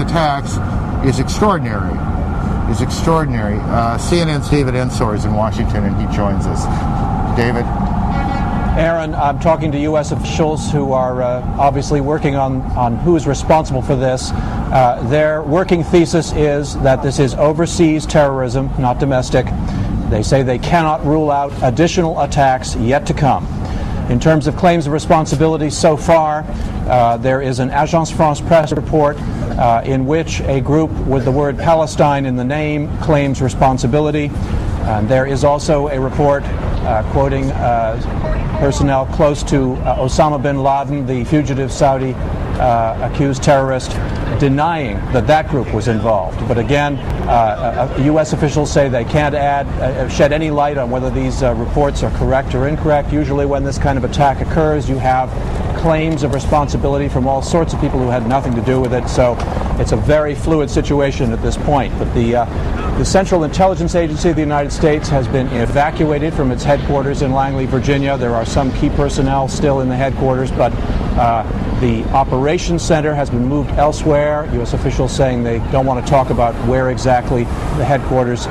attacks is extraordinary. CNN's David Ensor is in Washington, and he joins us. David? Aaron, I'm talking to U.S. officials who are obviously working on who is responsible for this. Their working thesis is that this is overseas terrorism, not domestic. They say they cannot rule out additional attacks yet to come. In terms of claims of responsibility so far, there is an Agence France-Presse report in which a group with the word Palestine in the name claims responsibility. And there is also a report quoting personnel close to Osama bin Laden, the fugitive Saudi accused terrorist, denying that group was involved. But again, U.S. officials say they can't shed any light on whether these reports are correct or incorrect. Usually when this kind of attack occurs, you have claims of responsibility from all sorts of people who had nothing to do with it. So it's a very fluid situation at this point. But the Central Intelligence Agency of the United States has been evacuated from its headquarters in Langley, Virginia. There are some key personnel still in the headquarters, but the operations center has been moved elsewhere. U.S. officials saying they don't want to talk about where exactly the headquarters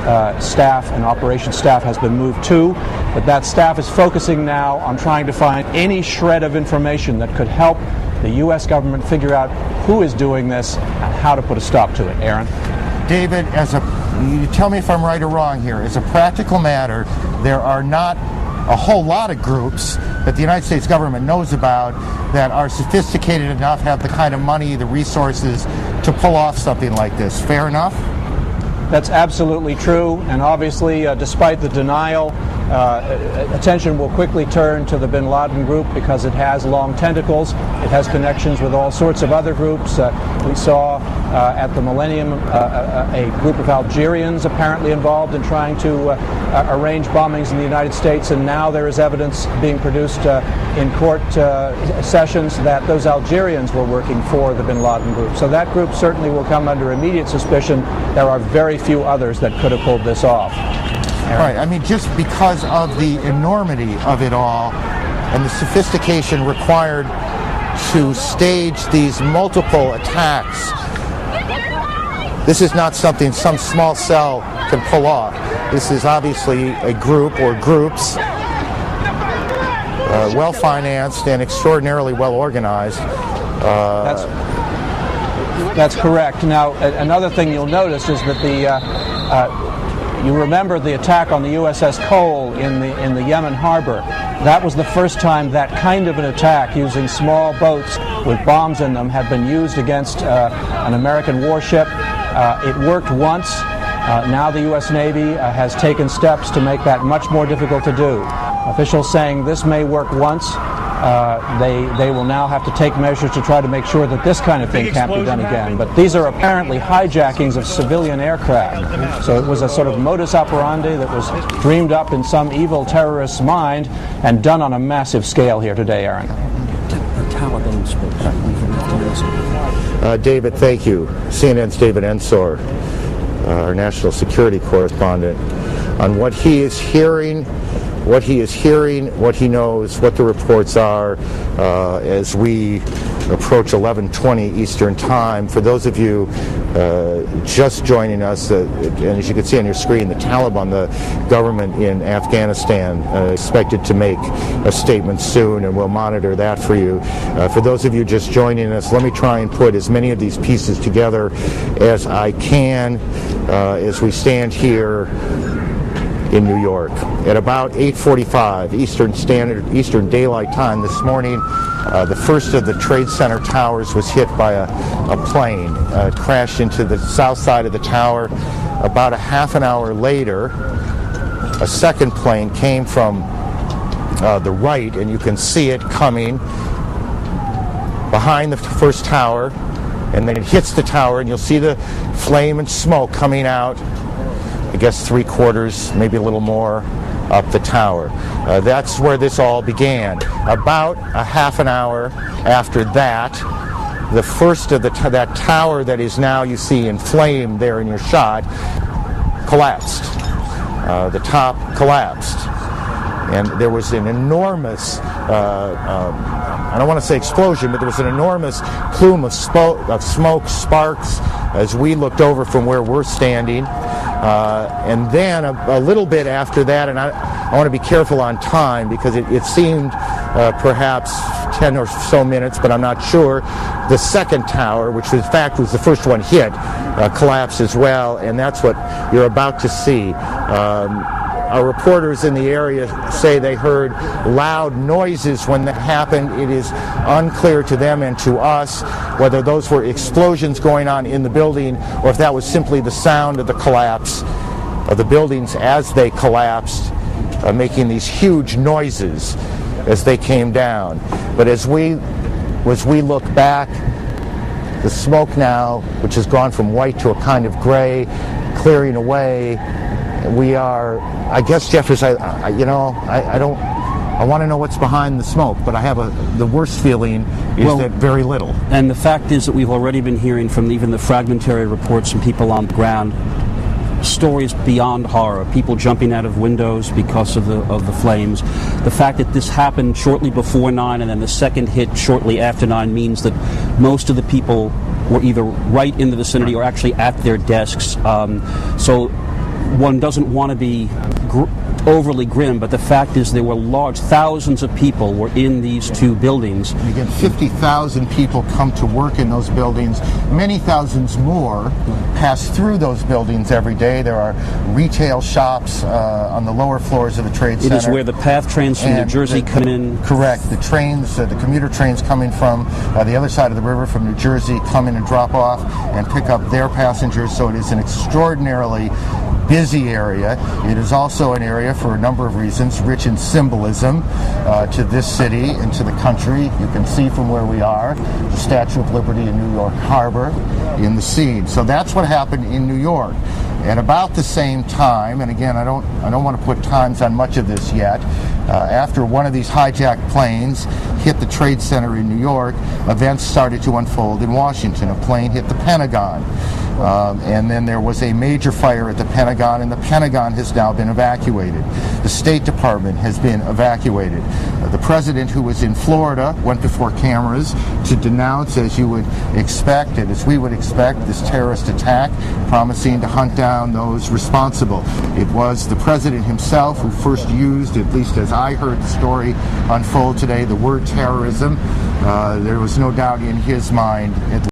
staff and operations staff has been moved to, but that staff is focusing now on trying to find any shred of information that could help the U.S. government figure out who is doing this and how to put a stop to it. Aaron? David, you tell me if I'm right or wrong here. As a practical matter, there are not a whole lot of groups that the United States government knows about that are sophisticated enough, have the kind of money, the resources to pull off something like this. Fair enough? That's absolutely true, and obviously, despite the denial, attention will quickly turn to the bin Laden group because it has long tentacles. It has connections with all sorts of other groups. We saw at the Millennium a group of Algerians apparently involved in trying to arrange bombings in the United States, and now there is evidence being produced in court sessions that those Algerians were working for the bin Laden group. So that group certainly will come under immediate suspicion. There are very few others that could have pulled this off. Right. I mean, just because of the enormity of it all and the sophistication required to stage these multiple attacks, this is not something some small cell can pull off. This is obviously a group or groups, well-financed and extraordinarily well-organized. That's correct. Now, another thing you'll notice is that you remember the attack on the USS Cole in the Yemen harbor. That was the first time that kind of an attack using small boats with bombs in them had been used against an American warship. It worked once. Now the U.S. Navy has taken steps to make that much more difficult to do. Officials saying this may work once. They will now have to take measures to try to make sure that this kind of thing can't be done again. But these are apparently hijackings of civilian aircraft. So it was a sort of modus operandi that was dreamed up in some evil terrorist's mind and done on a massive scale here today, Aaron. David, thank you. CNN's David Ensor, our national security correspondent, on what he is hearing, what he knows, what the reports are as we approach 11:20 Eastern Time. For those of you just joining us, and as you can see on your screen, the Taliban, the government in Afghanistan, expected to make a statement soon, and we'll monitor that for you. For those of you just joining us, let me try and put as many of these pieces together as I can as we stand here in New York. At about 8:45 Eastern Daylight Time this morning, the first of the Trade Center towers was hit by a plane. It crashed into the south side of the tower. About a half an hour later, a second plane came from the right, and you can see it coming behind the first tower, and then it hits the tower, and you'll see the flame and smoke coming out, I guess 3/4, maybe a little more, up the tower. That's where this all began. About a half an hour after that, the first of that tower that is now, you see, in flame there in your shot, collapsed. The top collapsed. And there was an enormous, I don't want to say explosion, but there was an enormous plume of smoke, sparks, as we looked over from where we're standing. And then a little bit after that, and I want to be careful on time because it seemed perhaps 10 or so minutes, but I'm not sure. The second tower, which in fact was the first one hit, collapsed as well, and that's what you're about to see. Our reporters in the area say they heard loud noises when that happened. It is unclear to them and to us whether those were explosions going on in the building or if that was simply the sound of the collapse of the buildings as they collapsed, making these huge noises as they came down. But as we look back, the smoke now, which has gone from white to a kind of gray, clearing away, we are, I guess, Jeffers, I want to know what's behind the smoke, but I have the worst feeling is that very little. And the fact is that we've already been hearing from even the fragmentary reports from people on the ground, stories beyond horror, people jumping out of windows because of the flames. The fact that this happened shortly before 9 and then the second hit shortly after 9 means that most of the people were either right in the vicinity or actually at their desks. So one doesn't want to be overly grim, but the fact is there were thousands of people were in these two buildings. And again, 50,000 people come to work in those buildings. Many thousands more pass through those buildings every day. There are retail shops on the lower floors of the trade center. It is where the PATH trains from New Jersey come in. Correct. The trains, the commuter trains coming from the other side of the river from New Jersey come in and drop off and pick up their passengers. So it is an extraordinarily busy area. It is also an area, for a number of reasons, rich in symbolism to this city and to the country. You can see from where we are the Statue of Liberty in New York Harbor in the scene. So that's what happened in New York. At about the same time, and again, I don't want to put times on much of this yet, after one of these hijacked planes hit the Trade Center in New York, events started to unfold in Washington. A plane hit the Pentagon. And then there was a major fire at the Pentagon, and the Pentagon has now been evacuated. The State Department has been evacuated. The president, who was in Florida, went before cameras to denounce, as you would expect, and as we would expect, this terrorist attack, promising to hunt down those responsible. It was the president himself who first used, at least as I heard the story unfold today, the word terrorism. There was no doubt in his mind, at